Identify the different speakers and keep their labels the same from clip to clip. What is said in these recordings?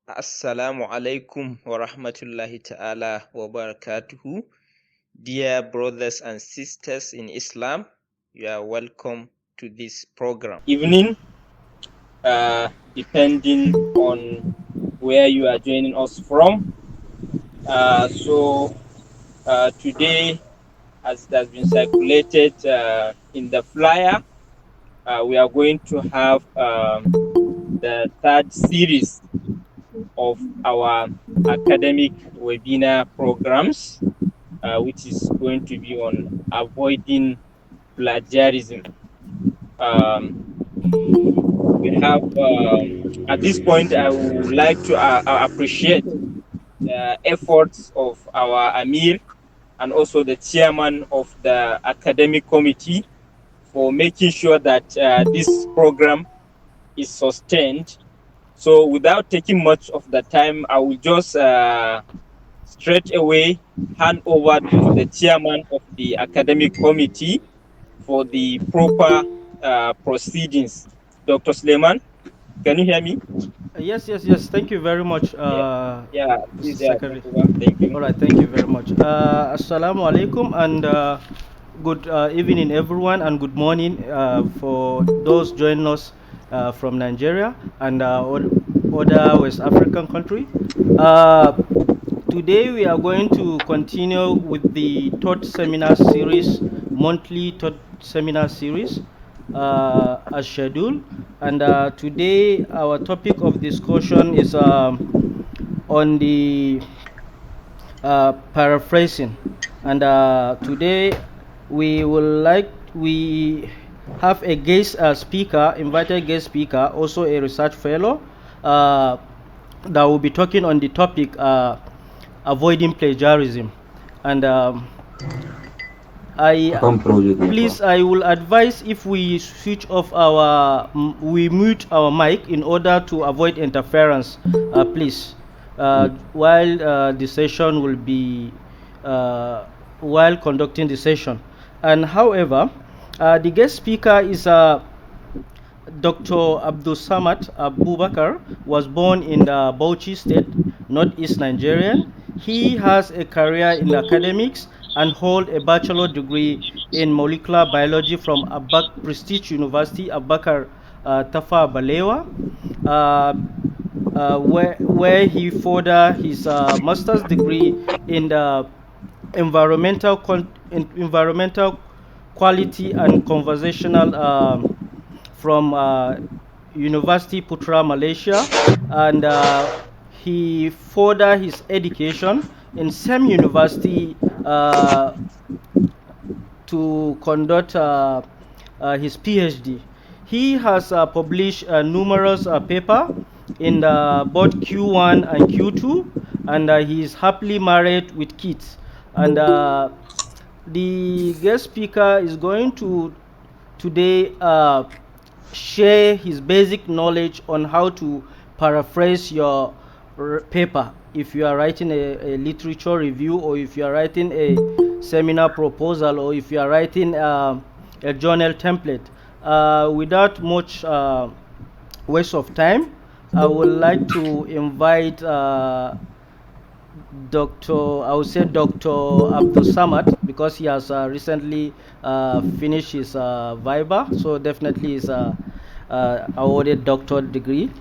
Speaker 1: Assalamu alaikum wa rahmatullahi ta'ala wa barakatuhu. Dear brothers and sisters in Islam, you are welcome to this program.
Speaker 2: Evening, depending on where you are joining us from. Today, as it has been circulated in the flyer, we are going to have the third series of our academic webinar programs, which is going to be on avoiding plagiarism. We have, at this point, I would like to appreciate the efforts of our Amir and also the chairman of the academic committee for making sure that this program is sustained. So without taking much of the time, I will just straight away hand over to the chairman of the academic committee for the proper proceedings. Dr. Suleiman, can you hear me?
Speaker 3: Yes. Thank you very much,
Speaker 2: Yeah, yeah,
Speaker 3: Mr.
Speaker 2: please, take
Speaker 3: Secretary.
Speaker 2: over. Thank you.
Speaker 3: All right, thank you very much. Assalamu alaikum and good evening, everyone, and good morning for those joining us from Nigeria and other West African country. Uh, Today we are going to continue with the third seminar series, monthly third seminar series as scheduled. And today our topic of discussion is on the paraphrasing. And today we have a guest speaker, invited guest speaker, also a research fellow, that will be talking on the topic avoiding plagiarism. And I will advise if we switch off we mute our mic in order to avoid interference, please, while the session will be while conducting the session. And however, the guest speaker is Dr. Abdussamad Abubakar. Was born in the Bauchi state, northeast Nigerian. He has a career in academics and hold a bachelor degree in molecular biology from Prestige University, Abubakar Tafa Balewa, where he further his master's degree in the environmental quality and conversational from University Putra, Malaysia, and he furthered his education in same university to conduct his PhD. He has published numerous papers in both Q1 and Q2, and he is happily married with kids. And the guest speaker is going to today share his basic knowledge on how to paraphrase your paper. If you are writing a literature review, or if you are writing a seminar proposal, or if you are writing a journal template. Without much waste of time, I would like to invite Dr. Abdussamad, because he has recently finished his Viva, so definitely is awarded doctorate degree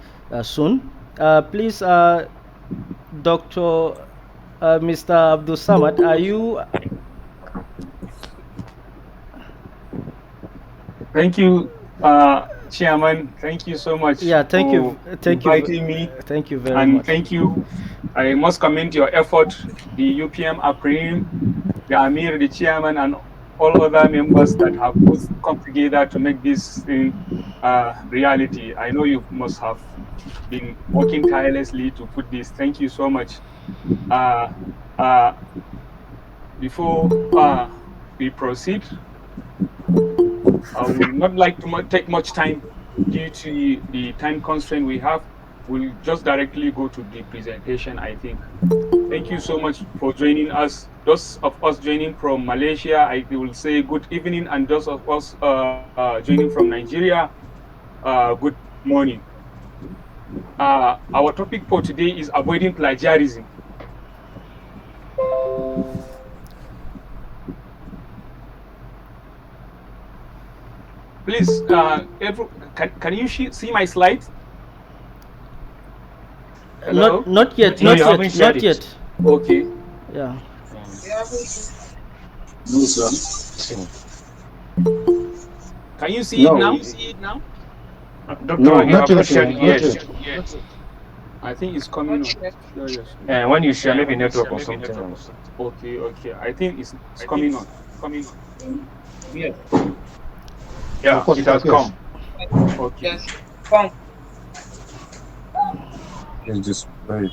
Speaker 3: soon. Please, Mr. Abdussamad, are you?
Speaker 4: Thank you, Chairman. Thank you so much.
Speaker 3: Yeah, thank you.
Speaker 4: Inviting me.
Speaker 3: Thank you very
Speaker 4: much.
Speaker 3: much.
Speaker 4: And thank you. I must commend your effort, the UPM-AFRIM, the Amir, the Chairman, and all other members that have come together to make this thing reality. I know you must have been working tirelessly to put this. Thank you so much. Before we proceed, I would not like to take much time due to the time constraint we have. We'll just directly go to the presentation, I think. Thank you so much for joining us. Those of us joining from Malaysia, I will say good evening, and those of us joining from Nigeria, good morning. Our topic for today is avoiding plagiarism. Please, can you see my slides? Hello?
Speaker 3: Not yet.
Speaker 2: No,
Speaker 3: Not
Speaker 2: you
Speaker 3: yet.
Speaker 2: haven't shared
Speaker 3: Not
Speaker 2: it.
Speaker 3: yet.
Speaker 4: Okay.
Speaker 3: Yeah.
Speaker 5: No, sir.
Speaker 4: Can you see it now?
Speaker 2: Doctor,
Speaker 5: No,
Speaker 2: you
Speaker 5: not
Speaker 2: have not
Speaker 5: yet.
Speaker 2: shared it
Speaker 5: Not
Speaker 2: yet.
Speaker 5: yet.
Speaker 4: I think it's coming on. Yes.
Speaker 2: And when you share, maybe network or something else.
Speaker 4: Okay. I think it's coming on.
Speaker 5: Yeah.
Speaker 2: Yeah,
Speaker 5: Of course,
Speaker 2: it has come.
Speaker 4: Okay.
Speaker 5: It's just very.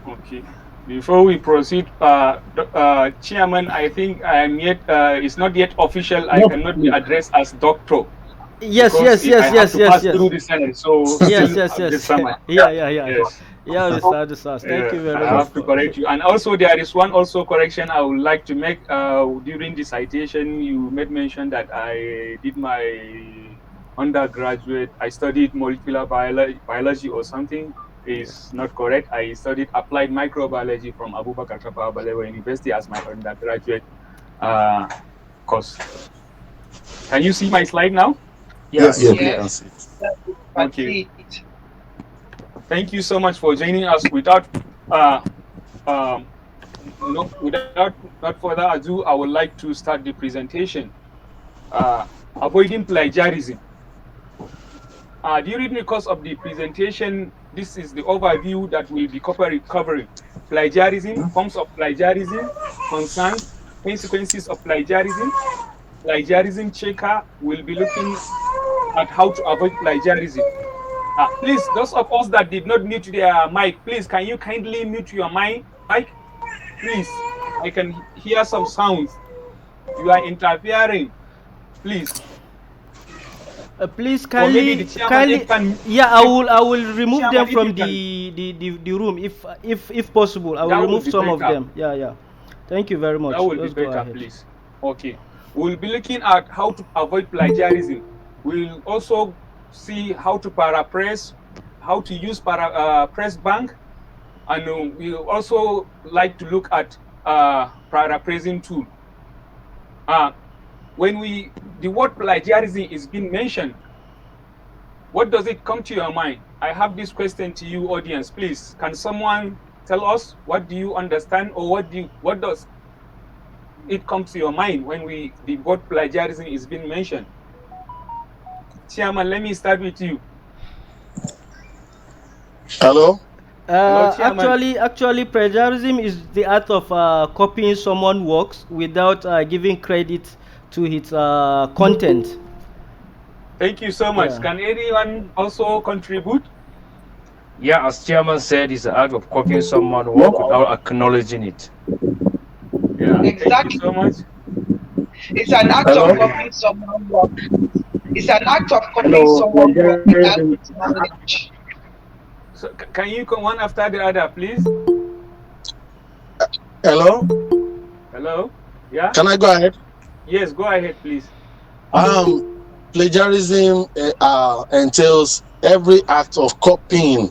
Speaker 4: Okay. Before we proceed, Chairman, I think I am yet. It's not yet official. I cannot be addressed as doctor.
Speaker 3: Yes.
Speaker 4: Because
Speaker 3: Yes.
Speaker 4: I have
Speaker 3: Yes.
Speaker 4: to
Speaker 3: Yes.
Speaker 4: pass
Speaker 3: Yes.
Speaker 4: through the Senate. So
Speaker 3: Yes.
Speaker 4: still
Speaker 3: Yes. Yes.
Speaker 4: Abdussamad.
Speaker 3: Yeah.
Speaker 4: Yes.
Speaker 3: Yeah, Mr. Abdussamad. Thank you very
Speaker 4: I
Speaker 3: much.
Speaker 4: have to correct you. And also, there is one also correction I would like to make. During the citation, you made mention that I did my undergraduate. I studied molecular biology or something. Is not correct. I studied applied microbiology from Abubakar University as my undergraduate course. Can you see my slide now?
Speaker 5: Yes,
Speaker 2: Yeah,
Speaker 5: yes.
Speaker 4: Okay. Thank you so much for joining us. Without not further ado, I would like to start the presentation. Avoiding plagiarism. During the course of the presentation, this is the overview that we'll be covering. Plagiarism, forms of plagiarism, concerns, consequences of plagiarism checker. We'll be looking at how to avoid plagiarism. Please, those of us that did not mute their mic, please, can you kindly mute your mic? Please, I can hear some sounds. You are interfering. Please.
Speaker 3: Please
Speaker 4: Or maybe
Speaker 3: kindly,
Speaker 4: the chairman can.
Speaker 3: yeah, I will remove them
Speaker 4: Chairman, if
Speaker 3: from
Speaker 4: you
Speaker 3: the room if possible. I will
Speaker 4: That
Speaker 3: remove
Speaker 4: would be
Speaker 3: some of
Speaker 4: better.
Speaker 3: them. Yeah. Thank you very much.
Speaker 4: That will
Speaker 3: Let's
Speaker 4: be
Speaker 3: go
Speaker 4: better,
Speaker 3: ahead.
Speaker 4: please. Okay. We'll be looking at how to avoid plagiarism. We'll also see how to paraphrase, how to use press bank, and we'll also like to look at paraphrasing tool. When the word plagiarism is being mentioned, what does it come to your mind? I have this question to you, audience. Please, can someone tell us what do you understand, or what does it come to your mind when the word plagiarism is being mentioned? Chairman, let me start with you.
Speaker 5: Hello?
Speaker 4: Hello, Chairman.
Speaker 3: Actually, plagiarism is the art of copying someone's works without giving credit to its content.
Speaker 4: Thank you so much.
Speaker 3: Yeah.
Speaker 4: Can anyone also contribute?
Speaker 2: Yeah, as chairman said, it's the act of copying someone's work without acknowledging it.
Speaker 4: Yeah,
Speaker 6: Exactly.
Speaker 4: thank you so much.
Speaker 6: It's an act
Speaker 5: Hello?
Speaker 6: of copying someone's work. It's an act of copying someone's work without knowledge.
Speaker 4: So can you come one after the other, please?
Speaker 5: Hello?
Speaker 4: Hello? Yeah?
Speaker 5: Can I go ahead?
Speaker 4: Yes, go ahead, please.
Speaker 5: Plagiarism entails every act of copying.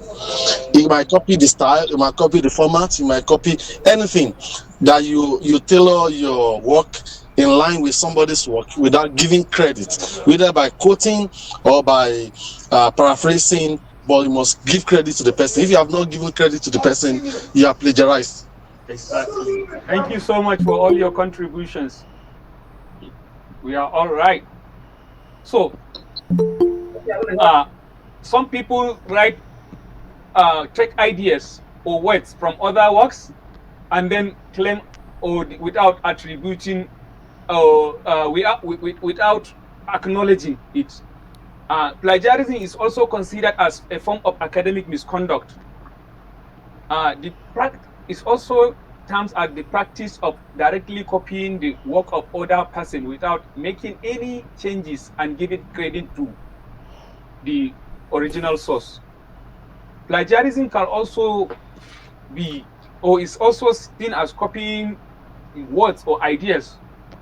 Speaker 5: You might copy the style, you might copy the format, you might copy anything that you tailor your work in line with somebody's work without giving credit, whether by quoting or by paraphrasing. But you must give credit to the person. If you have not given credit to the person, you are plagiarized.
Speaker 4: Exactly. Thank you so much for all your contributions. We are all right. So, some people take ideas or words from other works and then claim or without attributing or without acknowledging it. Plagiarism is also considered as a form of academic misconduct. Is also terms as the practice of directly copying the work of other person without making any changes and giving credit to the original source. Plagiarism can also be, or is also seen as copying words or ideas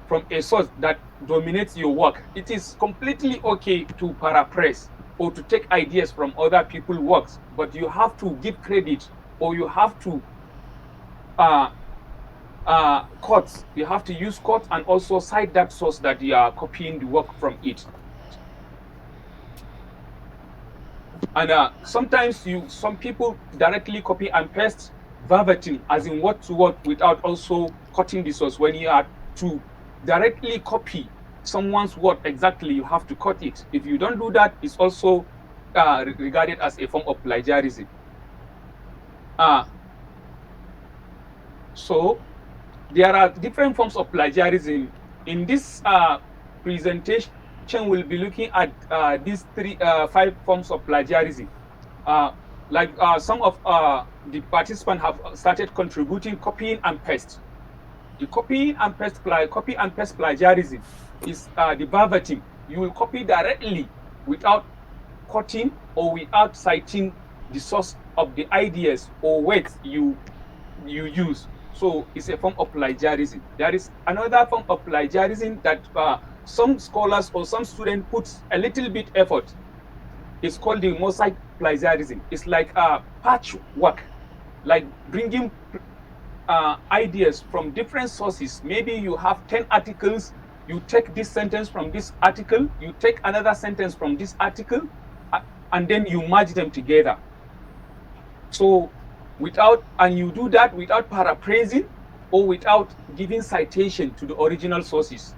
Speaker 4: from a source that dominates your work. It is completely okay to paraphrase. or to take ideas from other people's works, but you have to give credit, or you have to quotes. You have to use quotes and also cite that source that you are copying the work from it. And sometimes some people directly copy and paste verbatim, as in word to word, without also cutting the source. When you are to directly copy someone's word exactly, you have to cut it. If you don't do that, it's also regarded as a form of plagiarism. So there are different forms of plagiarism. In this presentation, we'll be looking at these 5 forms of plagiarism. Some of the participants have started contributing copying and paste. The copy and paste plagiarism is the verbatim. You will copy directly without cutting or without citing the source of the ideas or words you use. So it's a form of plagiarism. There is another form of plagiarism that some scholars or some students put a little bit effort. It's called the mosaic plagiarism. It's like patchwork, like bringing ideas from different sources. Maybe you have 10 articles, you take this sentence from this article, you take another sentence from this article, and then you merge them together. So you do that without paraphrasing or without giving citation to the original sources.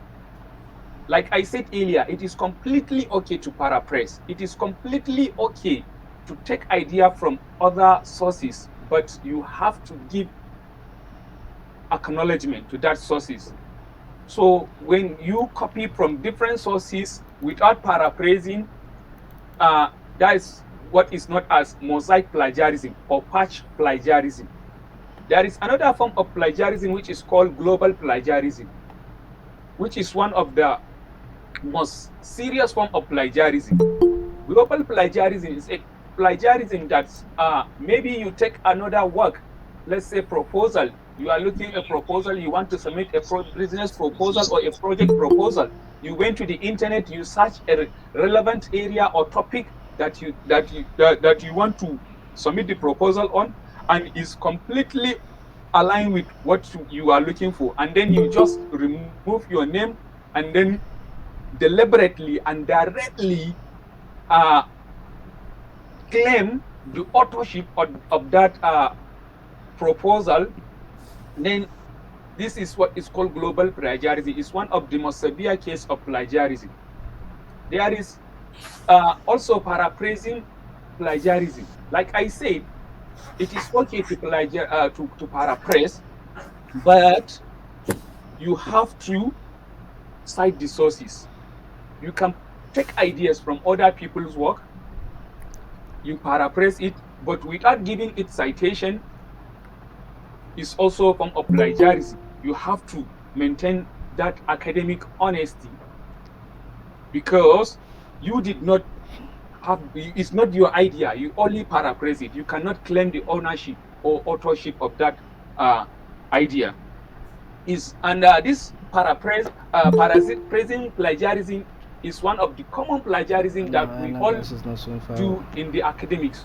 Speaker 4: Like I said earlier, it is completely okay to paraphrase. It is completely okay to take idea from other sources, but you have to give acknowledgement to that sources. So when you copy from different sources without paraphrasing, that is what is known as mosaic plagiarism or patch plagiarism. There is another form of plagiarism which is called global plagiarism, which is one of the most serious form of plagiarism. Global plagiarism is a plagiarism that maybe you take another work, let's say proposal. You are looking at a proposal, you want to submit a business proposal or a project proposal. You went to the internet, you search a relevant area or topic that you want to submit the proposal on, and is completely aligned with what you are looking for, and then you just remove your name and then deliberately and directly claim the authorship of that proposal. Then this is what is called global plagiarism. It's one of the most severe cases of plagiarism. There is also paraphrasing plagiarism. Like I said, it is okay to paraphrase, but you have to cite the sources. You can take ideas from other people's work, you paraphrase it, but without giving it citation is also a form of plagiarism. You have to maintain that academic honesty, because you did not have, it's not your idea, you only paraphrase it. You cannot claim the ownership or authorship of that idea. This paraphrasing plagiarism is one of the common plagiarism that we all do in the academics.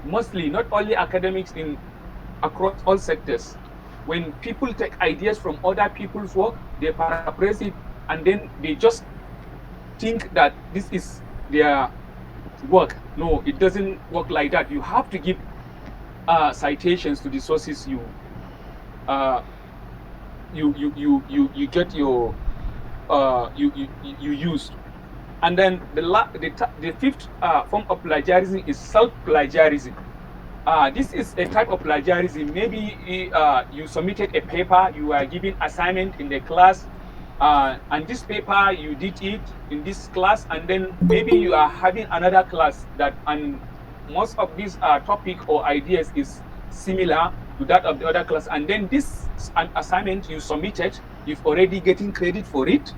Speaker 4: Mostly, not only academics, across all sectors. When people take ideas from other people's work, they paraphrase it, and then they just think that this is their work. No, it doesn't work like that. You have to give citations to the sources you get your you used. And then the fifth form of plagiarism is self-plagiarism. This is a type of plagiarism. Maybe you submitted a paper, you are giving assignment in the class, and this paper you did it in this class, and then maybe you are having another class and most of these topic or ideas is similar to that of the other class, and then this assignment you submitted, you've already getting credit for it,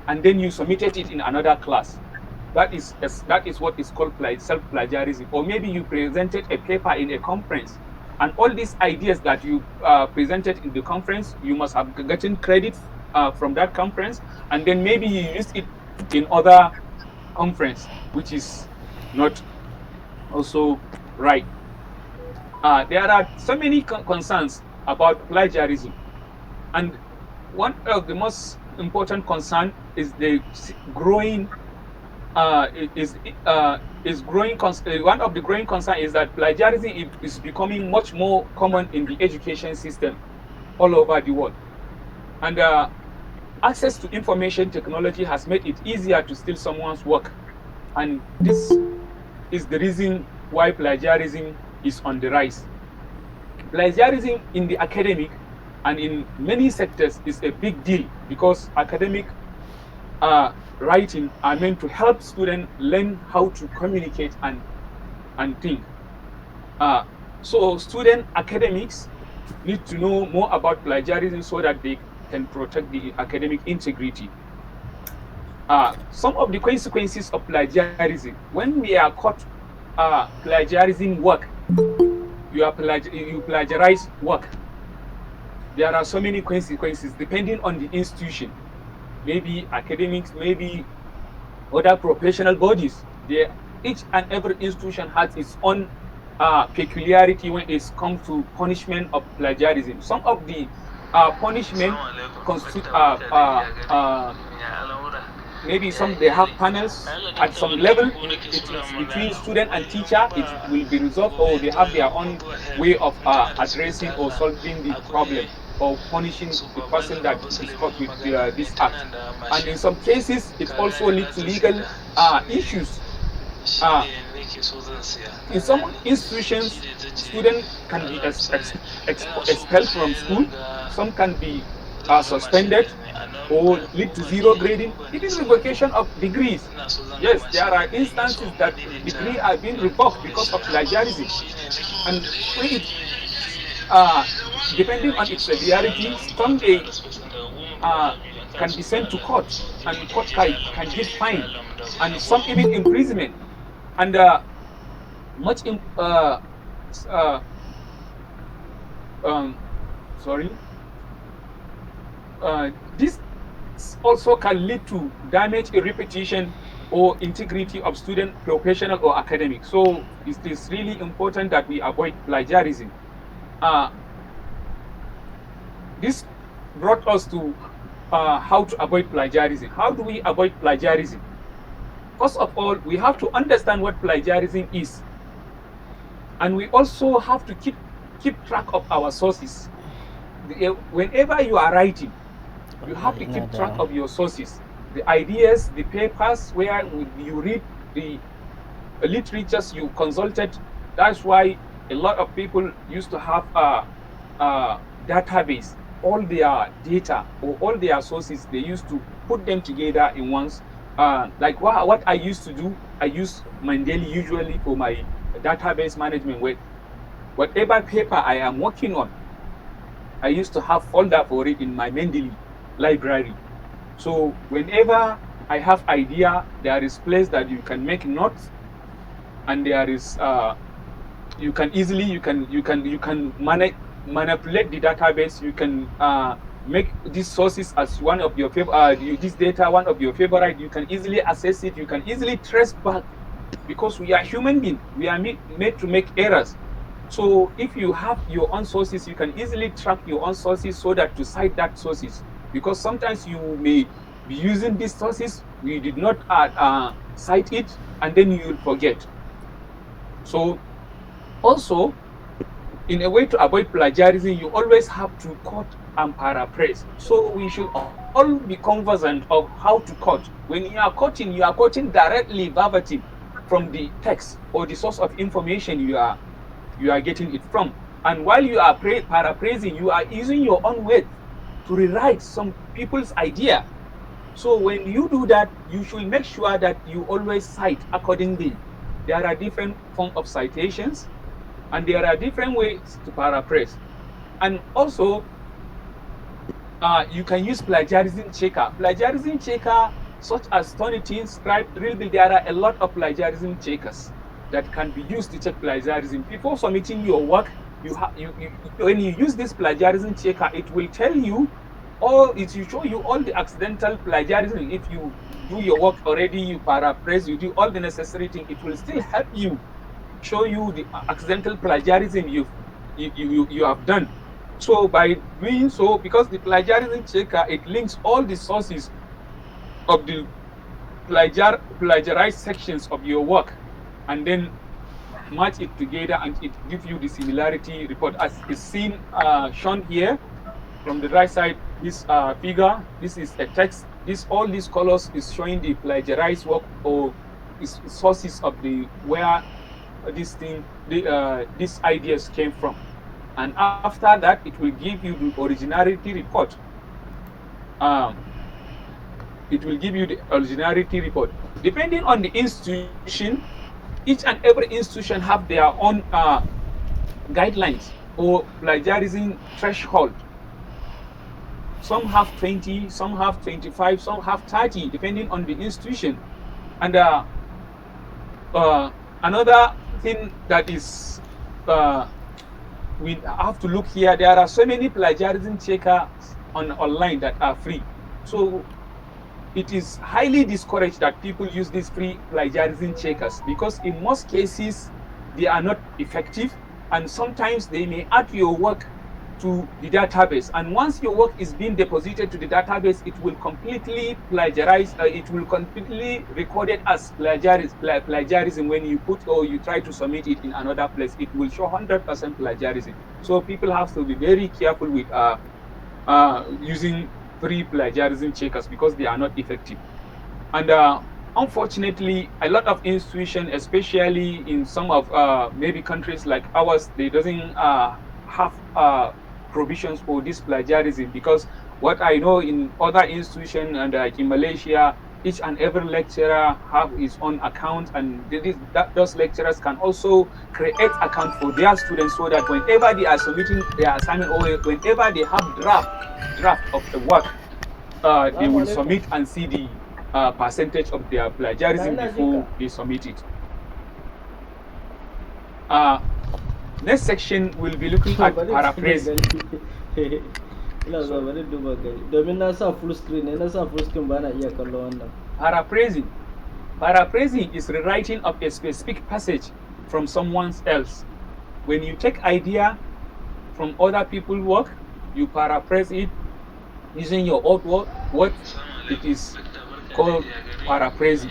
Speaker 4: and then you submitted it in another class. That is what is called self-plagiarism. Or maybe you presented a paper in a conference, and all these ideas that you presented in the conference, you must have gotten credit from that conference, and then maybe you used it in other conference, which is not also right. There are so many concerns about plagiarism, and one of the most important concern is the growing is growing. One of the growing concern is that plagiarism is becoming much more common in the education system all over the world, and access to information technology has made it easier to steal someone's work, and this is the reason why plagiarism is on the rise. Plagiarism in the academic and in many sectors is a big deal because academic writing are meant to help students learn how to communicate and think. So student academics need to know more about plagiarism so that they can protect the academic integrity. Some of the consequences of plagiarism: when we are caught plagiarizing work, you plagiarize work, there are so many consequences depending on the institution, maybe academics, maybe other professional bodies. Each and every institution has its own peculiarity when it comes to punishment of plagiarism. Some of the punishment constitute maybe some they have panels at some level. It is between student and teacher. It will be resolved, or they have their own way of addressing or solving the problem or punishing the person that is caught with this act. And in some cases, it also leads to legal issues. In some institutions, students can be expelled from school. Some can be suspended or lead to zero grading, even revocation of degrees. Yes, there are instances that degrees are being revoked because of plagiarism. And when it, depending on its severity, some can be sent to court, and court can give fine, and some even imprisonment. And much in, sorry. This also can lead to damage in reputation or integrity of student, professional, or academic. So it is really important that we avoid plagiarism. This brought us to how to avoid plagiarism. How do we avoid plagiarism? First of all, we have to understand what plagiarism is, and we also have to keep track of our sources. Whenever you are writing, you have to keep track of your sources, the ideas, the papers where you read, the literatures you consulted. That's why a lot of people used to have a database. All their data or all their sources, they used to put them together in ones. Like what I used to do, I use Mendeley usually for my database management work. Whatever paper I am working on, I used to have folder for it in my Mendeley library. So whenever I have idea, there is place that you can make notes, and there is you can manipulate the database. You can make these sources as one of your this data one of your favorite. You can easily access it. You can easily trace back, because we are human beings. We are made to make errors. So if you have your own sources, you can easily track your own sources so that to cite that sources. Because sometimes you may be using these sources, we did not cite it, and then you will forget. So also, in a way to avoid plagiarism, you always have to quote and paraphrase. So we should all be conversant of how to quote. When you are quoting directly verbatim from the text or the source of information you are getting it from. And while you are paraphrasing, you are using your own words to rewrite some people's idea. So when you do that, you should make sure that you always cite accordingly. There are different forms of citations, and there are different ways to paraphrase. And also, you can use plagiarism checker. Plagiarism checker, such as Turnitin, Scribe, Drillbill, there are a lot of plagiarism checkers that can be used to check plagiarism. Before submitting your work, when you use this plagiarism checker, it will tell you all it will show you all the accidental plagiarism. If you do your work already, you paraphrase, you do all the necessary thing, it will still help you, show you the accidental plagiarism you have done. So by doing so, because the plagiarism checker, it links all the sources of the plagiarized sections of your work, and then match it together, and it gives you the similarity report as is seen shown here from the right side. This figure, this is a text. This all these colors is showing the plagiarized work or is sources of the where this thing these ideas came from, and after that it will give you the originality report. It will give you the originality report depending on the institution. Each and every institution have their own guidelines or plagiarism threshold. Some have 20, some have 25, some have 30, depending on the institution. And another thing that is we have to look here, there are so many plagiarism checkers online that are free. So it is highly discouraged that people use these free plagiarism checkers, because in most cases they are not effective, and sometimes they may add your work to the database, and once your work is being deposited to the database, it will completely plagiarize, it will completely record it as plagiarism. When you put or you try to submit it in another place, it will show 100% plagiarism. So people have to be very careful with using free plagiarism checkers, because they are not effective. And unfortunately, a lot of institutions, especially in some of maybe countries like ours, they doesn't have provisions for this plagiarism, because what I know in other institutions, and like in Malaysia, each and every lecturer have his own account, and those lecturers can also create account for their students, so that whenever they are submitting their assignment, or whenever they have draft of the work, they will submit and see the percentage of their plagiarism before they submit it. Next section will be looking at paraphrasing. Paraphrasing is rewriting of a specific passage from someone else. When you take idea from other people's work, you paraphrase it using your own word. It is called paraphrasing.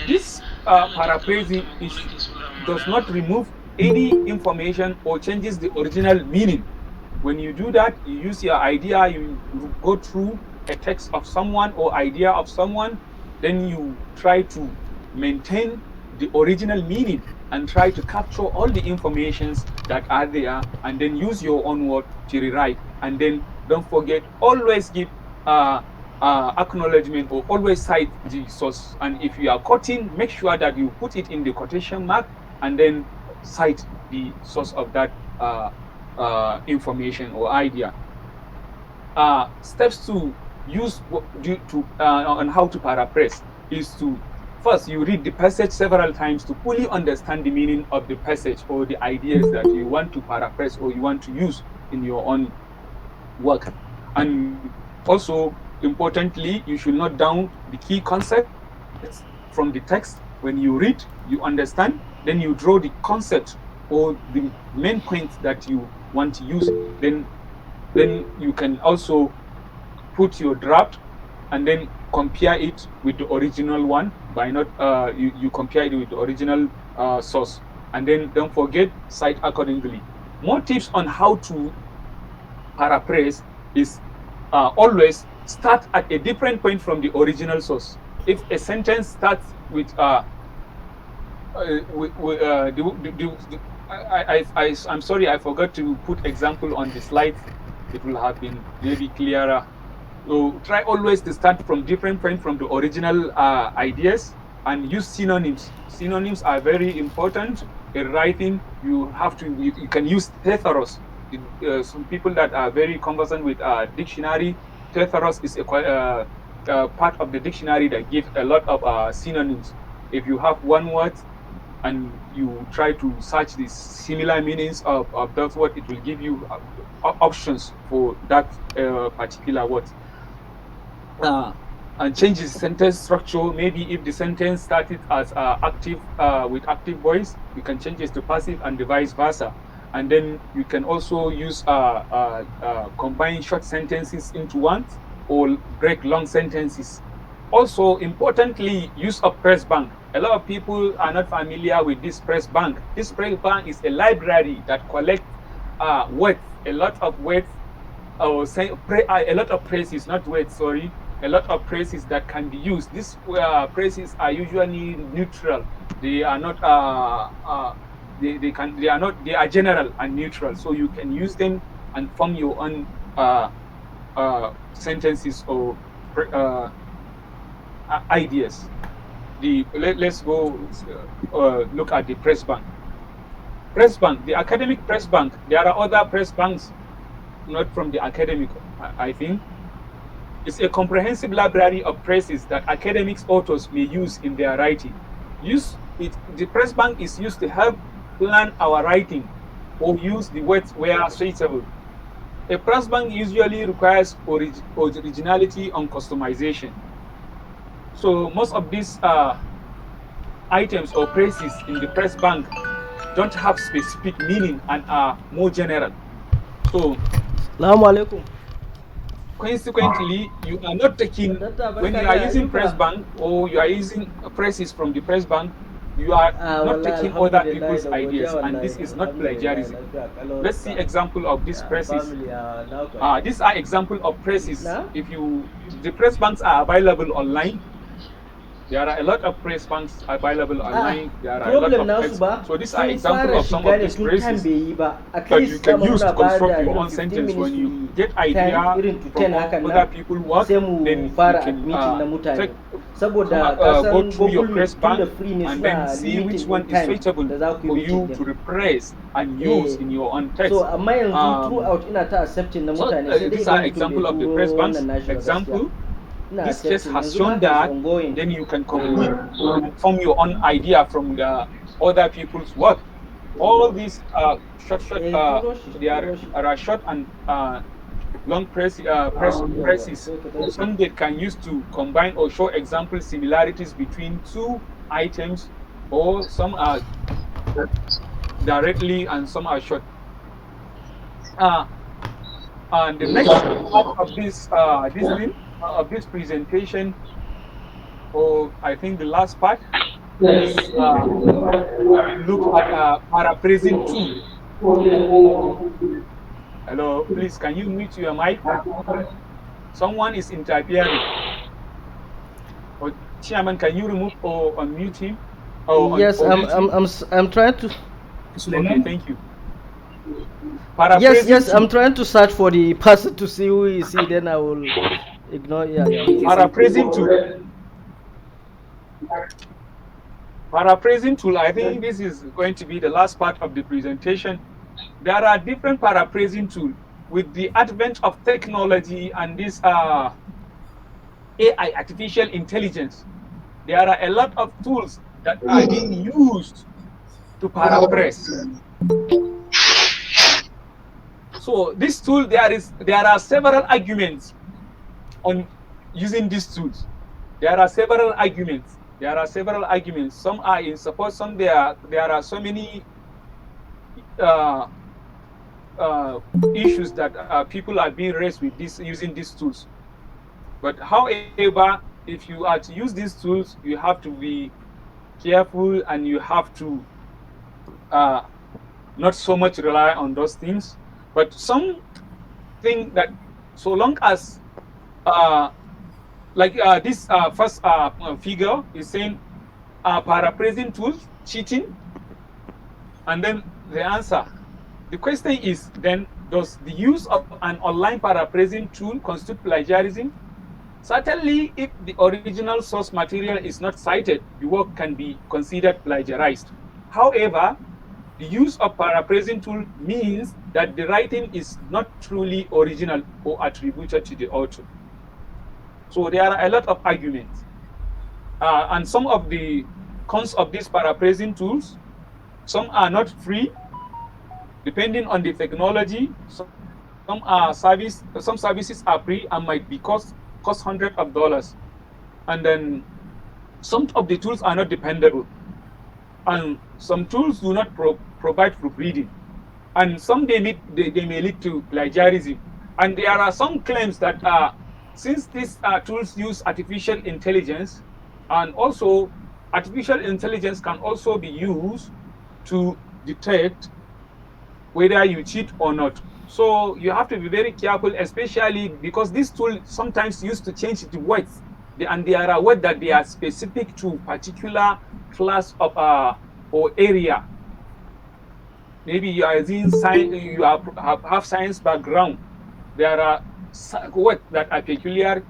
Speaker 4: This paraphrasing does not remove any information or changes the original meaning. When you do that, you use your idea, you go through a text of someone or idea of someone, then you try to maintain the original meaning and try to capture all the informations that are there, and then use your own word to rewrite. And then don't forget, always give acknowledgement, or always cite the source. And if you are quoting, make sure that you put it in the quotation mark, and then cite the source of that information or idea. Steps to use on how to paraphrase is to first you read the passage several times to fully understand the meaning of the passage or the ideas that you want to paraphrase or you want to use in your own work. And also importantly, you should note down the key concepts from the text. When you read, you understand, then you draw the concept or the main point that you want to use. Then you can also put your draft and then compare it with the original one by not you compare it with the original source, and then don't forget, cite accordingly. More tips on how to paraphrase is always start at a different point from the original source. If a sentence starts with I'm sorry, I forgot to put example on the slide. It will have been really clearer. So try always to start from different point from the original ideas, and use synonyms. Synonyms are very important in writing. You have to you can use thesaurus. Some people that are very conversant with dictionary, thesaurus is a part of the dictionary that gives a lot of synonyms. If you have one word and you try to search the similar meanings of that word, it will give you options for that particular word. And changes sentence structure. Maybe if the sentence started as active with active voice, you can change it to passive and the vice versa. And then you can also use combine short sentences into one or break long sentences. Also, importantly, use of press bank. A lot of people are not familiar with this press bank. This press bank is a library that collects words, a lot of words, or say a lot of phrases, not words, sorry, a lot of phrases that can be used. These phrases are usually neutral. They are not they are general and neutral, so you can use them and form your own sentences or ideas. Let's go look at the press bank. Press bank, the academic press bank. There are other press banks, not from the academic, I think. It's a comprehensive library of phrases that academics authors may use in their writing. The press bank is used to help plan our writing or use the words where suitable. A press bank usually requires originality and customization. So most of these items or phrases in the press bank don't have specific meaning and are more general. So,
Speaker 3: Assalamu alaikum.
Speaker 4: Consequently, you are not taking, when you are using press bank or you are using phrases from the press bank, you are not taking other people's ideas, and this is not plagiarism. Let's see example of these phrases. These are example of phrases. The press banks are available online. There are a lot of press banks available online. There are a lot of texts. So these are examples of some of these phrases that you can use to construct your own sentence. When you get idea from other people's work, then you can go through your press bank and then see which one is suitable for you to repress and use in your own text.
Speaker 3: So
Speaker 4: these are examples of the press banks. Example. This test has shown that then you can complete and form your own idea from the other people's work. All these short, they are short and long phrases. Some they can use to combine or show example similarities between two items, or some are directly and some are short. And the next part of this of this presentation, or I think the last part, is look at paraphrasing tool. Hello, please, can you mute your mic? Someone is interfering. Or Chairman, can you remove or unmute him?
Speaker 3: Yes, I'm trying to.
Speaker 4: Okay, thank you.
Speaker 3: Yes, I'm trying to search for the person to see who is he. Then I will ignore.
Speaker 4: Paraphrasing tool. Paraphrasing tool. I think this is going to be the last part of the presentation. There are different paraphrasing tools. With the advent of technology and this AI, artificial intelligence, there are a lot of tools that are being used to paraphrase. So this tool, there are several arguments on using these tools. There are several arguments. Some are in support. Some there are so many issues that people are being raised with using these tools. But however, if you are to use these tools, you have to be careful and you have to not so much rely on those things. But some think that so long as this first figure is saying paraphrasing tools, cheating, and then the answer. The question is then, does the use of an online paraphrasing tool constitute plagiarism? Certainly, if the original source material is not cited, the work can be considered plagiarized. However, the use of paraphrasing tool means that the writing is not truly original or attributed to the author. So there are a lot of arguments. And some of the cons of these paraphrasing tools. Some are not free, depending on the technology. Some services are free and might be cost hundreds of dollars. And then some of the tools are not dependable. And some tools do not provide proofreading. And some they may lead to plagiarism. And there are some claims that since these tools use artificial intelligence, and also artificial intelligence can also be used to detect whether you cheat or not. So you have to be very careful, especially because this tool sometimes used to change the words, and there are words that they are specific to particular class of or area. Maybe you are in science, you have science background. There are words that are peculiar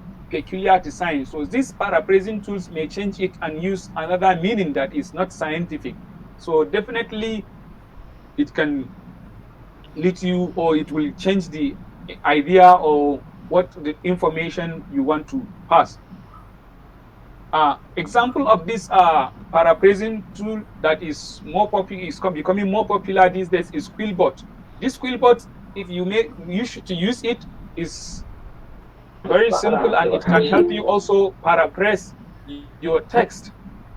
Speaker 4: to science. So these paraphrasing tools may change it and use another meaning that is not scientific. So definitely it can lead you, or it will change the idea or what the information you want to pass. Example of this paraphrasing tool that is becoming more popular these days is Quillbot. This Quillbot, if you should use it, is very simple, and it can help you also paraphrase your text.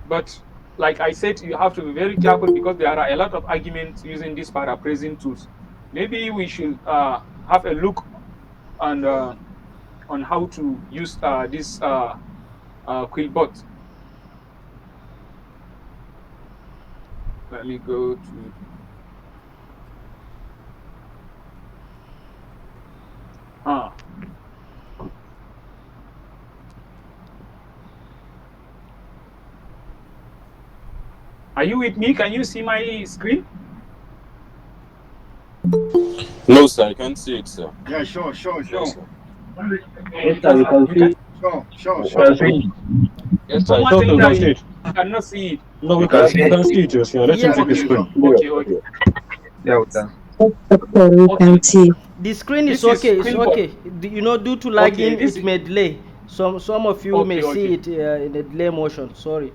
Speaker 4: But like I said, you have to be very careful because there are a lot of arguments using these paraphrasing tools. Maybe we should have a look on how to use this Quillbot. Let me go to. Are you with me? Can you see my screen?
Speaker 7: No, sir, I can't see it, sir.
Speaker 8: Yeah, sure.
Speaker 7: Yes, sir.
Speaker 8: Yes, sir, we can see. Sure.
Speaker 7: Yes, sir.
Speaker 4: Someone saying that you cannot see it.
Speaker 7: No, we can see it, yes, sir. Let him take his screen.
Speaker 4: Okay.
Speaker 9: Yeah, we can.
Speaker 4: Okay.
Speaker 3: The screen is
Speaker 4: This is
Speaker 3: okay. It's
Speaker 4: Quillbot.
Speaker 3: okay. You know, due to lagging,
Speaker 4: Okay, this
Speaker 3: it may delay. Some of you may see it in a delay motion. Sorry.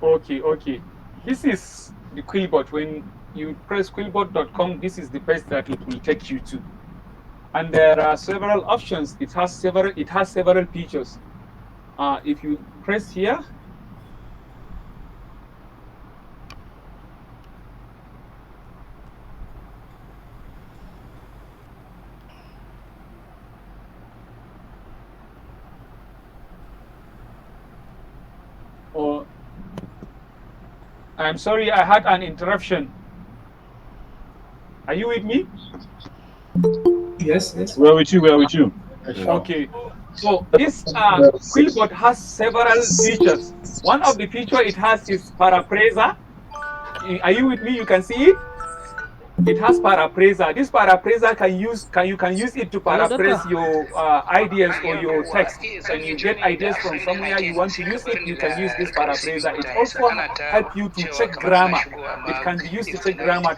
Speaker 4: Okay. This is the Quillbot. When you press quillbot.com, this is the page that it will take you to. And there are several options. It has several features. If you press here, I'm sorry, I had an interruption. Are you with me?
Speaker 9: Yes.
Speaker 7: We're with you.
Speaker 4: Okay. So this Quillbot has several features. One of the features it has is paraphraser. Are you with me? You can see it. It has paraphraser. This paraphraser you can use it to paraphrase your ideas or your text. When you get ideas from somewhere you want to use it, you can use this paraphraser. It also helps you to check grammar. It can be used to check grammar.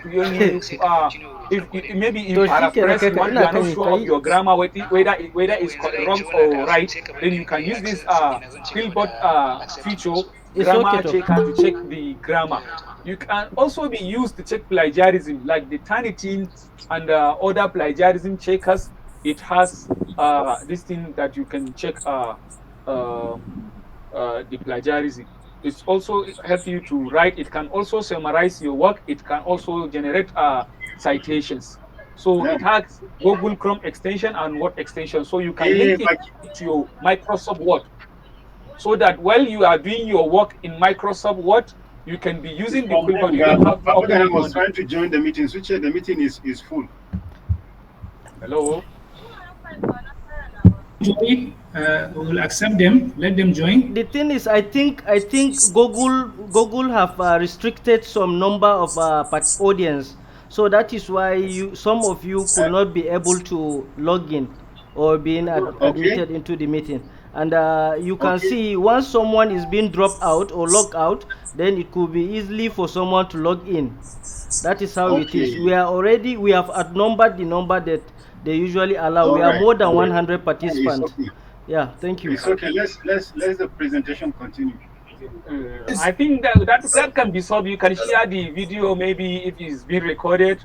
Speaker 4: If maybe you paraphrase one, you are not sure of your grammar, whether it's wrong or right, then you can use this Quillbot feature, grammar checker, to check the grammar. You can also be used to check plagiarism, like the Turnitin and other plagiarism checkers. It has this thing that you can check the plagiarism. It also helps you to write. It can also summarize your work. It can also generate citations. So it has Google Chrome extension and Word extension. So you can link it to your Microsoft Word, so that while you are doing your work in Microsoft Word, you can be using the Quillbot. You don't have to
Speaker 8: I was trying to join the meeting. Switch, the meeting is full.
Speaker 4: Hello.
Speaker 9: We will accept them. Let them join.
Speaker 3: The thing is, I think Google have restricted some number of audience, so that is why some of you could not be able to log in or being admitted into the meeting. And you can see once someone is being dropped out or logged out, then it could be easily for someone to log in. That is how it is. We have outnumbered the number that they usually allow. We are more than 100 participants. Yeah, thank you.
Speaker 8: It's okay. Let's the presentation continue.
Speaker 4: I think that can be solved. You can share the video, maybe if it's being recorded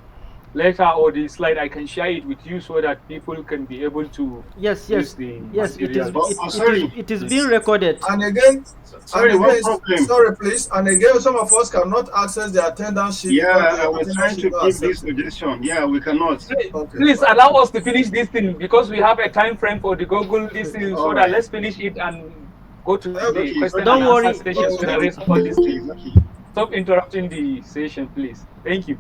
Speaker 4: later, or the slide. I can share it with you so that people can be able to
Speaker 3: yes,
Speaker 4: use the
Speaker 3: material. It is being recorded.
Speaker 10: And again,
Speaker 8: sorry,
Speaker 10: and
Speaker 8: one
Speaker 10: again,
Speaker 8: problem.
Speaker 10: sorry, please. And again, some of us cannot access the attendance sheet.
Speaker 8: Yeah, I was trying to give this suggestion. Yeah, we cannot.
Speaker 10: Okay.
Speaker 4: Please allow us to finish this thing, because we have a time frame for the Google this thing, so that let's finish it and go to the question
Speaker 3: Don't
Speaker 4: and
Speaker 3: worry.
Speaker 4: answer session so that rest all this thing. Stop interrupting the session, please. Thank you.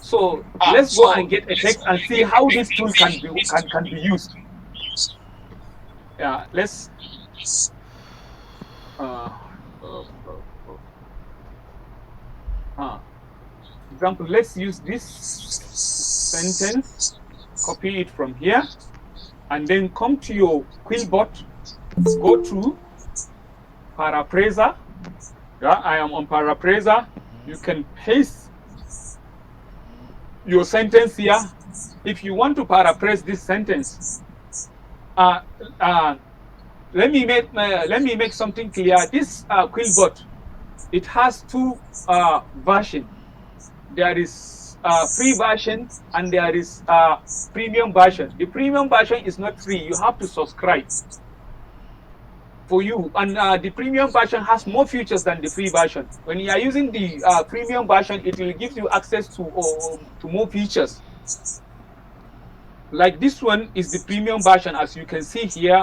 Speaker 4: So let's go and get a text and see how this tool can be used. Yeah, let's example, let's use this sentence, copy it from here, and then come to your Quillbot, go to paraphraser. Yeah, I am on paraphraser. You can paste your sentence here. If you want to paraphrase this sentence, let me make something clear. This Quillbot, it has two versions. There is free version and there is premium version. The premium version is not free. You have to subscribe for you, and the premium version has more features than the free version. When you are using the premium version, it will give you access to more features. Like this one is the premium version, as you can see here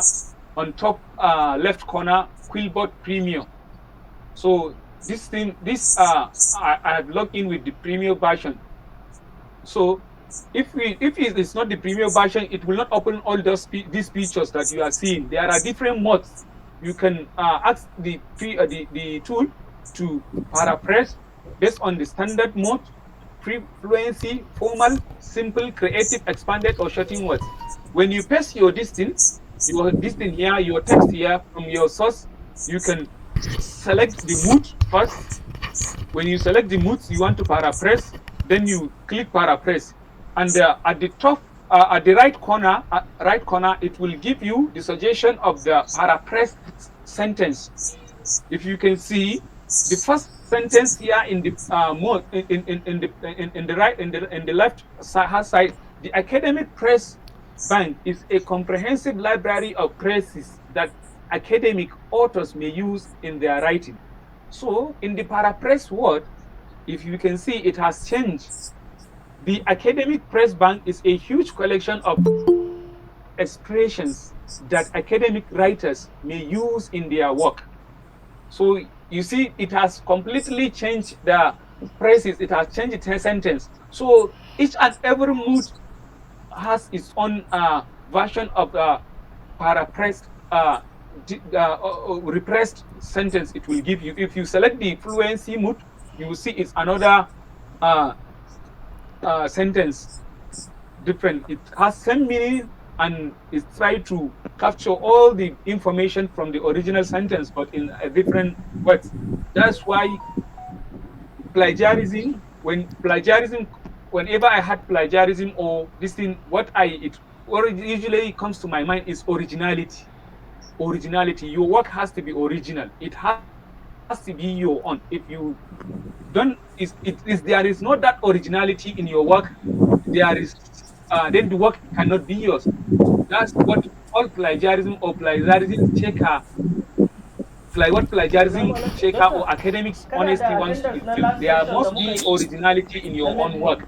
Speaker 4: on top left corner, Quillbot Premium. So I have logged in with the premium version. So if it's not the premium version, it will not open all these features that you are seeing. There are different modes. You can ask the tool to paraphrase based on the standard mode, fluency, formal, simple, creative, expanded, or shorting words. When you paste your distance here, your text here from your source, you can select the mood first. When you select the moods you want to paraphrase, then you click paraphrase, and at the top, at the right corner, it will give you the suggestion of the paraphrased sentence. If you can see the first sentence here in the mode in the left side, the academic press bank is a comprehensive library of phrases that academic authors may use in their writing. So in the paraphrase word, if you can see, it has changed. The academic press bank is a huge collection of expressions that academic writers may use in their work. So you see, it has completely changed the phrases, it has changed the sentence. So each and every mood has its own version of the paraphrased repressed sentence it will give you. If you select the fluency mood, you will see it's another sentence, different. It has same meaning and it's trying to capture all the information from the original sentence, but in a different words. That's why plagiarism, whenever I had plagiarism or this thing, what usually comes to my mind is originality. Your work has to be original. It has to be your own. If you don't, there is not that originality in your work, then the work cannot be yours. That's what all plagiarism or plagiarism checker, or academics honesty wants to do. There must be originality in your own work.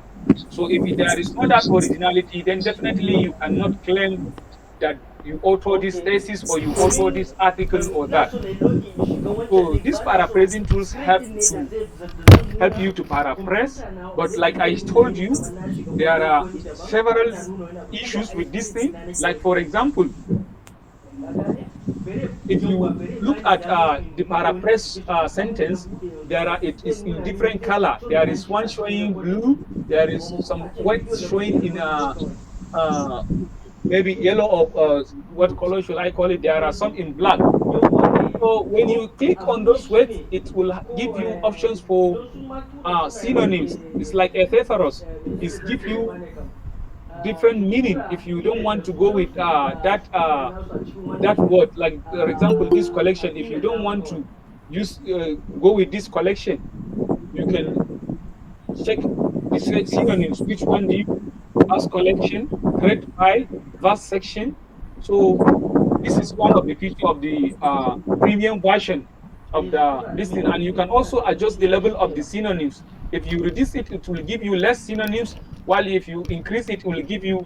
Speaker 4: So if there is not that originality, then definitely you cannot claim that you author this thesis or you author this article or that. So these paraphrasing tools help you to paraphrase, but like I told you, there are several issues with this thing. Like for example, if you look at the paraphrase sentence, it is in different color. There is one showing blue, there is some white showing in maybe yellow, or what color should I call it? There are some in black. So when you click on those words, it will give you options for synonyms. It's like a thesaurus. It gives you different meaning if you don't want to go with that word. Like for example, this collection, if you don't want to use go with this collection. You can check the synonyms. Which one do you verse collection, grade by, verse section. So this is one of the features of the premium version of the listing, and you can also adjust the level of the synonyms. If you reduce it, it will give you less synonyms, while if you increase it, it will give you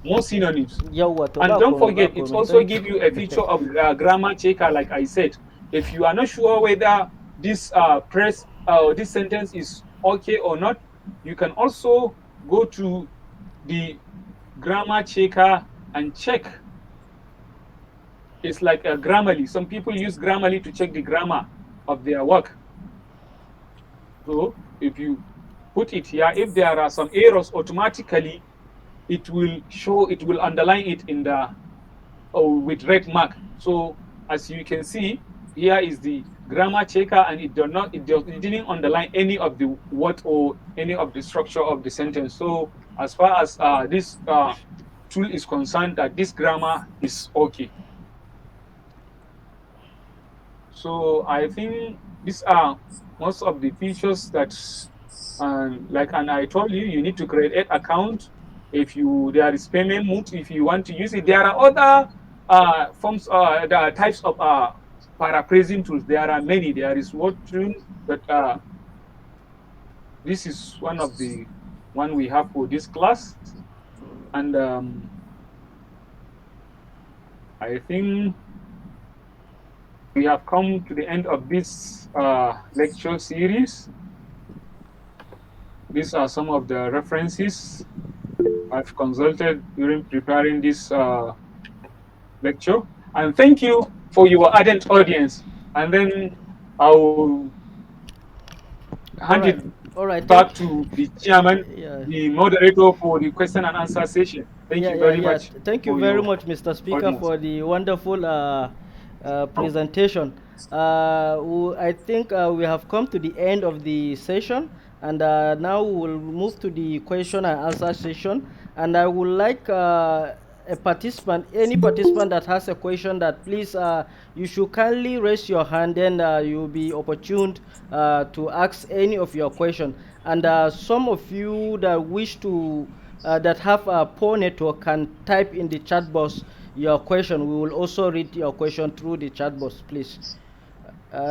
Speaker 4: more synonyms. And don't forget, it also give you a feature of grammar checker, like I said. If you are not sure whether this this sentence is okay or not, you can also go to the grammar checker and check. It's like a Grammarly. Some people use Grammarly to check the grammar of their work. So if you put it here, if there are some errors, automatically it will show, it will underline it in the with red mark. So as you can see, here is the grammar checker, and it didn't underline any of the word or any of the structure of the sentence. So as far as this tool is concerned, that this grammar is okay. So I think these are most of the features that, like, and I told you, you need to create an account. If there is payment mode, if you want to use it, there are other forms, the types of paraphrasing tools. There are many. There is word tool, but this is one of the one we have for this class, and I think we have come to the end of this lecture series. These are some of the references I've consulted during preparing this lecture. And thank you for your ardent audience. And then I will hand it back to the chairman, the moderator for the question and answer session. Thank you very much.
Speaker 3: Thank you very much, Mr. Speaker, for the wonderful presentation. I think we have come to the end of the session, and now we will move to the question and answer session. And I would like any participant that has a question, that please you should kindly raise your hand, then you'll be opportuned to ask any of your question. And some of you that wish to that have a poor network can type in the chat box your question. We will also read your question through the chat box, please.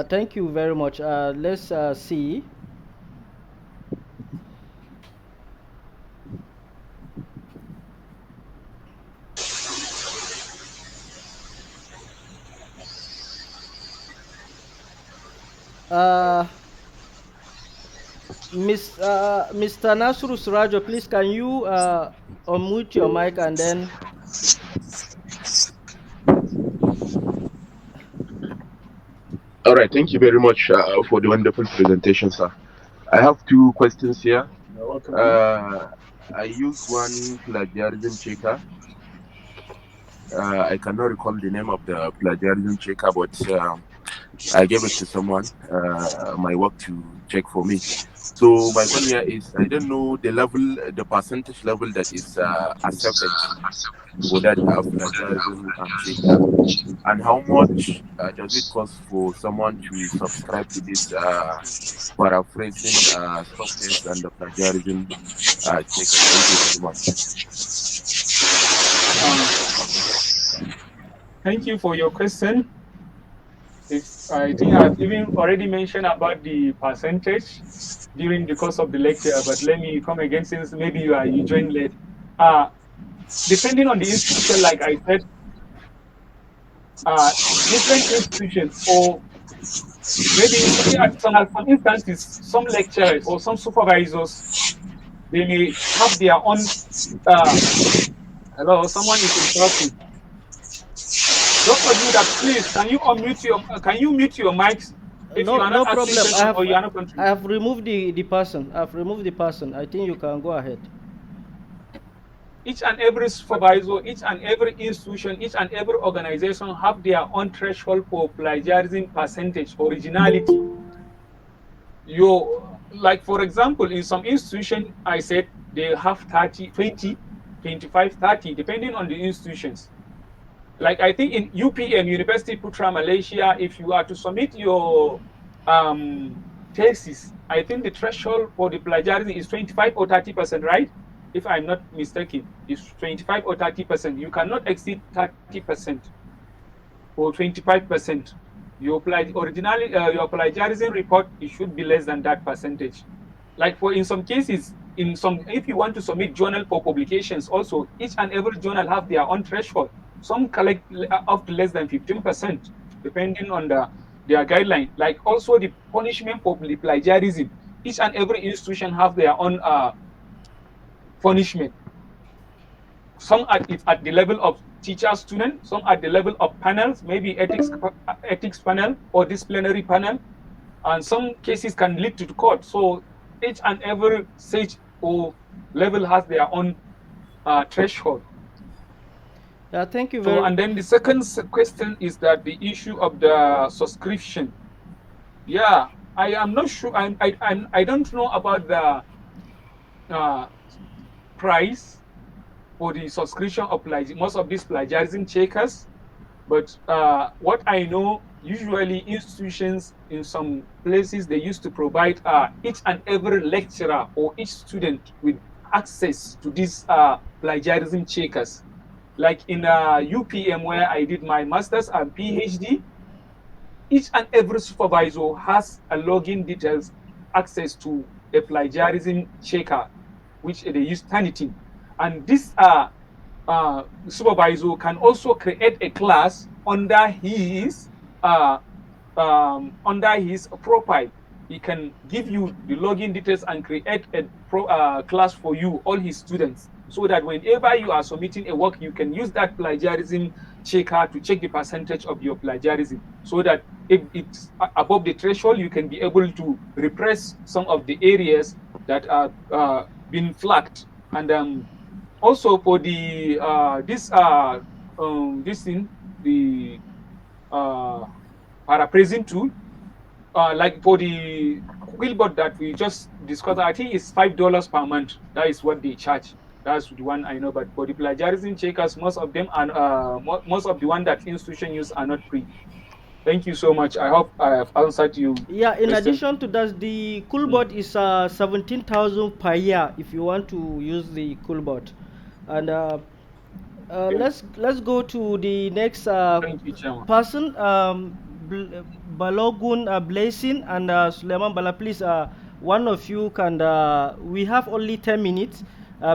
Speaker 3: Thank you very much. Let's see. Mr. Nasru Surajo, please can you unmute your mic and then.
Speaker 11: All right, thank you very much for the wonderful presentation, sir. I have two questions here. I use one plagiarism checker. I cannot recall the name of the plagiarism checker, but I gave it to someone, my work, to check for me. So my question here is, I don't know the percentage level that is accepted for that plagiarism checker, and how much does it cost for someone to subscribe to this paraphrasing software and the plagiarism checker? Thank you very much.
Speaker 4: Thank you for your question. I think I've even already mentioned about the percentage during the course of the lecture, but let me come again, since maybe you joined late. Depending on the institution, like I said, different institutions, or maybe some instances, some lecturers or some supervisors, they may have their own. Hello, someone is interrupting. Those of you that, please, can you mute your mics if you are not asking questions or you are not contributing?
Speaker 3: I have removed the person. I've removed the person. I think you can go ahead.
Speaker 4: Each and every supervisor, each and every institution, each and every organization have their own threshold for plagiarism percentage, originality. Like, for example, in some institution, I said they have 30, 20, 25, 30, depending on the institutions. like I think in UPM, University Putra Malaysia, if you are to submit your thesis, I think the threshold for the plagiarism is 25 or 30%, right? If I'm not mistaken, it's 25 or 30%. You cannot exceed 30% or 25%. Your plagiarism report, it should be less than that percentage. Like for in some cases, if you want to submit journal for publications, also each and every journal have their own threshold. Some collect up to less than 15%, depending on their guideline. Like also the punishment for the plagiarism, each and every institution have their own punishment. Some it's at the level of teacher student, some at the level of panels, maybe ethics panel or disciplinary panel, and some cases can lead to the court. So each and every stage or level has their own threshold.
Speaker 3: Yeah, thank you
Speaker 4: So, and then the second question is that the issue of the subscription. Yeah, I am not sure. I don't know about the price for the subscription of most of these plagiarism checkers. But what I know, usually institutions in some places, they used to provide each and every lecturer or each student with access to these plagiarism checkers. Like in UPM, where I did my master's and PhD, each and every supervisor has a login details access to a plagiarism checker, which they use Turnitin. And this supervisor can also create a class under his profile. He can give you the login details and create a class for you, all his students, so that whenever you are submitting a work, you can use that plagiarism checker to check the percentage of your plagiarism, so that if it's above the threshold, you can be able to repress some of the areas that are been flagged. And also for the the paraphrasing tool, like for the Quillbot that we just discussed, I think it's $5 per month. That is what they charge. That's the one I know. But for the plagiarism checkers, most of them are most of the one that institution use are not free. Thank you so much. I hope I have answered you.
Speaker 3: Yeah, in addition to that, the Coolbot is 17,000 per year if you want to use the Coolbot. And let's go to the next person, Balogun Blazing and Suleiman Bala. Please, one of you can. We have only 10 minutes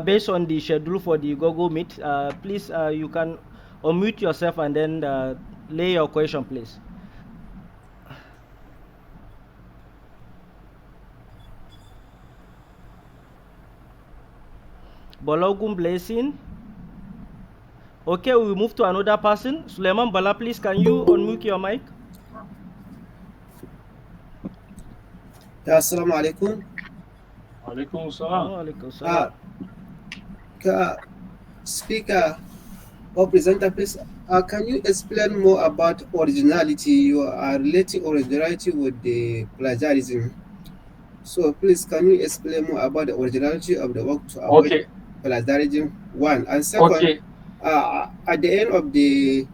Speaker 3: based on the schedule for the Google Meet. Please, you can unmute yourself and then lay your question, please. Balogun Blessing. Okay, we move to another person. Suleiman Bala, please, can you unmute your mic?
Speaker 12: Yeah, assalamu alaikum.
Speaker 4: Alaikum salam.
Speaker 3: Alaikum salam.
Speaker 12: Speaker or presenter, please, can you explain more about originality? You are relating originality with the plagiarism. So please, can you explain more about the originality of the work to avoid plagiarism? One. And second, at the end of the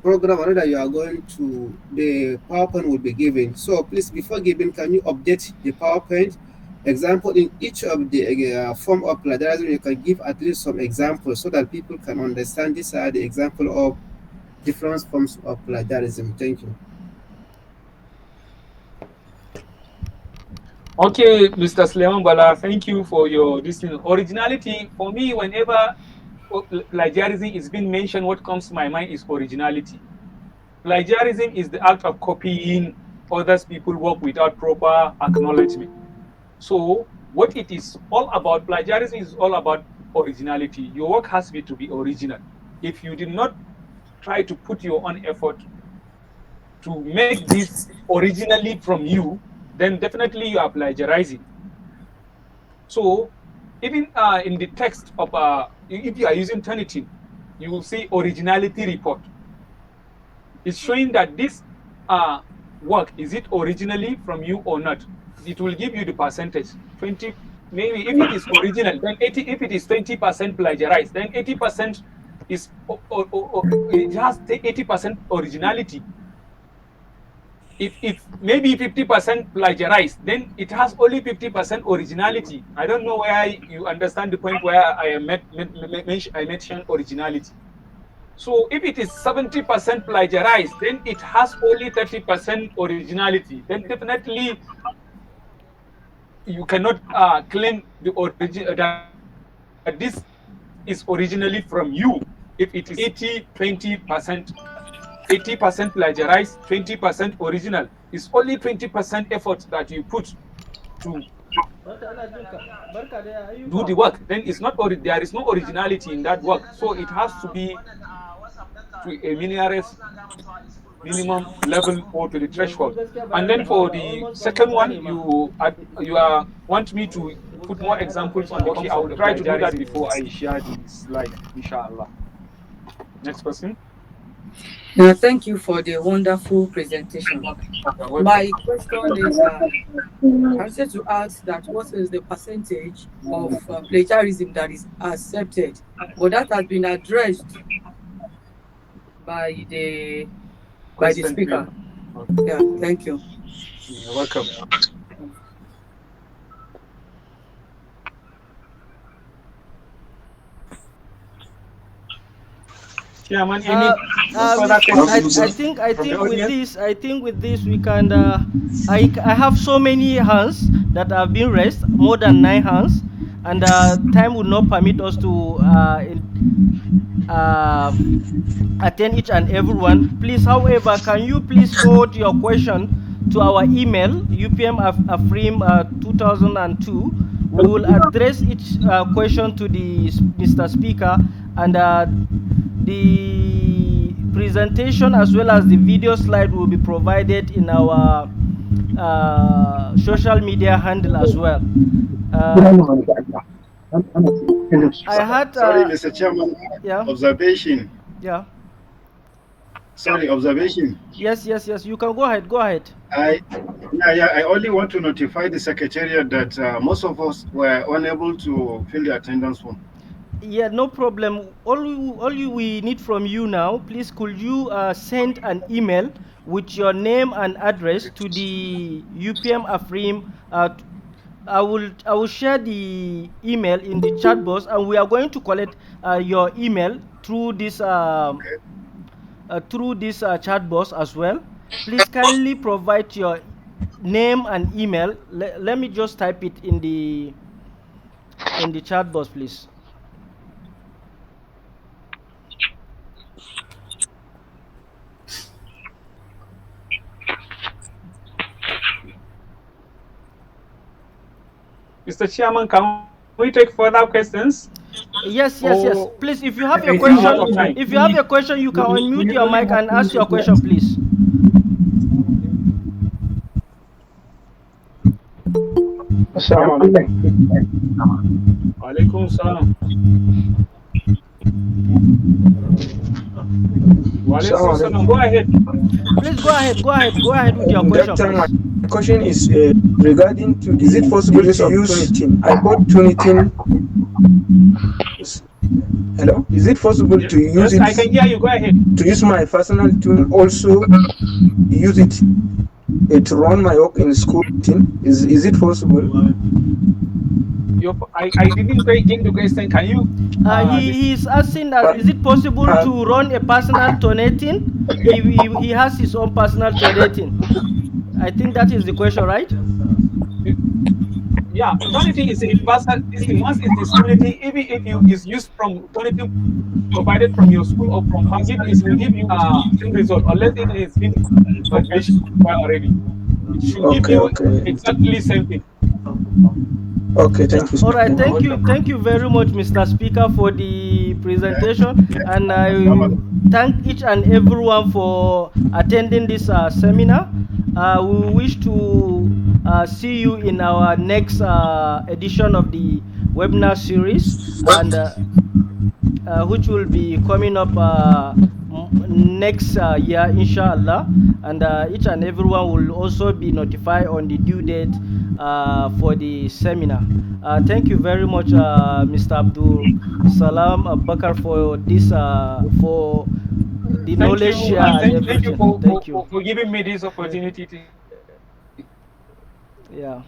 Speaker 12: program, I know that you are going to, the PowerPoint will be given. So please, before giving, can you update the PowerPoint? Example, in each of the form of plagiarism, you can give at least some examples so that people can understand these are the example of different forms of plagiarism. Thank you.
Speaker 4: Okay, Mr. Suleiman Bala, thank you for your listening. Originality, for me, whenever plagiarism is being mentioned, what comes to my mind is originality. Plagiarism is the act of copying others people's work without proper acknowledgement. So what it is all about, plagiarism is all about originality. Your work has to be original. If you did not try to put your own effort to make this originally from you, then definitely you are plagiarizing. So even in the text of, if you are using Turnitin, you will see originality report. It's showing that this work, is it originally from you or not? It will give you the percentage. 20, maybe if it is original, then 80, if it is 20% plagiarized, then 80% is it has 80% originality. If maybe 50% plagiarized, then it has only 50% originality. I don't know where you understand the point where I mentioned originality. So if it is 70% plagiarized, then it has only 30% originality. Then definitely you cannot claim the origin that this is originally from you. If it is 80-20%, 80% plagiarized, 20% original, it's only 20% effort that you put to do the work. Then it's not there is no originality in that work. So it has to be to a minimum level or to the threshold. And then for the second one, you want me to put more examples on the concept. I will try to do that before I share the slide, inshallah. Next person.
Speaker 13: Thank you for the wonderful presentation. My question is, I wanted to ask that what is the percentage of plagiarism that is accepted? But that has been addressed by the speaker. Okay. Yeah, thank you.
Speaker 4: You're welcome. Chairman,
Speaker 3: I think with this we can. I have so many hands that have been raised, more than 9 hands, and time will not permit us to attend each and every one. Please, however, can you please forward your question to our email UPM-AFRIM 2002. We will address each question to the Mr. Speaker, and the presentation as well as the video slide will be provided in our social media handle as well. I had
Speaker 14: sorry, Mr. Chairman.
Speaker 3: Yeah.
Speaker 14: Observation.
Speaker 3: Yeah.
Speaker 14: Sorry, observation.
Speaker 3: Yes. You can go ahead. Go ahead.
Speaker 14: I only want to notify the secretariat that most of us were unable to fill the attendance form. Yeah,
Speaker 3: no problem. All we need from you now, please, could you send an email with your name and address to the UPM-AFRIM. I will share the email in the chat box, and we are going to collect your email through this chat box as well. Please kindly provide your name and email. Let me just type it in the chat box, please.
Speaker 4: Mr. Chairman, can we take further questions?
Speaker 3: Yes. Please, if you have a question, you can unmute your mic and ask your question, please.
Speaker 4: Alaikum salam. Go ahead.
Speaker 3: Please go ahead with your question.
Speaker 15: My question is regarding to, is it possible to use I bought Tunitin. Hello? Is it possible to use it?
Speaker 4: I can hear you. Go ahead.
Speaker 15: To use my personal tool, also use it to run my work in school. Is it possible?
Speaker 4: I didn't get the question. Can you?
Speaker 3: He is asking that is it possible to run a personal donating? He has his own personal donating. I think that is the question, right?
Speaker 4: Yeah, donating is a universal thing. Once it is donating, even if you is used from donating provided from your school or from home, it will give you a result unless it is been published already. It should give you exactly same thing.
Speaker 15: Okay, thank you.
Speaker 3: All right, thank you very much, Mr. Speaker, for the presentation, and I thank each and everyone for attending this seminar. We wish to see you in our next edition of the webinar series, and which will be coming up next year, inshallah, and each and everyone will also be notified on the due date for the seminar. Thank you very much, Mr. Abdul Salam Abubakar, for this for the
Speaker 4: Thank
Speaker 3: knowledge
Speaker 4: you,
Speaker 3: share
Speaker 4: and
Speaker 3: and
Speaker 4: thank you
Speaker 3: everything. Thank you.
Speaker 4: for giving me this opportunity to.
Speaker 3: Yeah.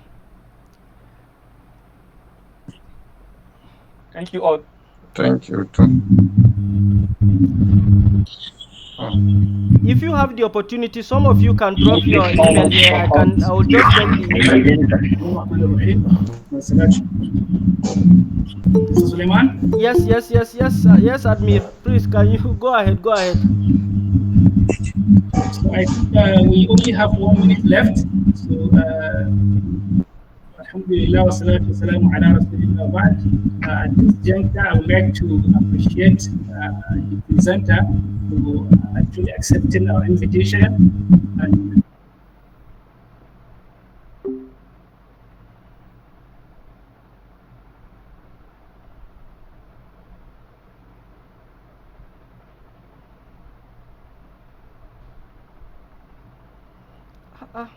Speaker 4: Thank you all.
Speaker 15: Thank you too.
Speaker 3: If you have the opportunity, some of you can drop your email here. I will just send the email.
Speaker 9: Mr. Suleiman?
Speaker 3: Yes, Admir. Please, can you go ahead? Go ahead.
Speaker 9: So I think we only have 1 minute left. So, Alhamdulillah wa salatu wa salamu ala rasulillah wa ba'd. At this juncture, I would like to appreciate the presenter for actually accepting our invitation. And
Speaker 3: Ah.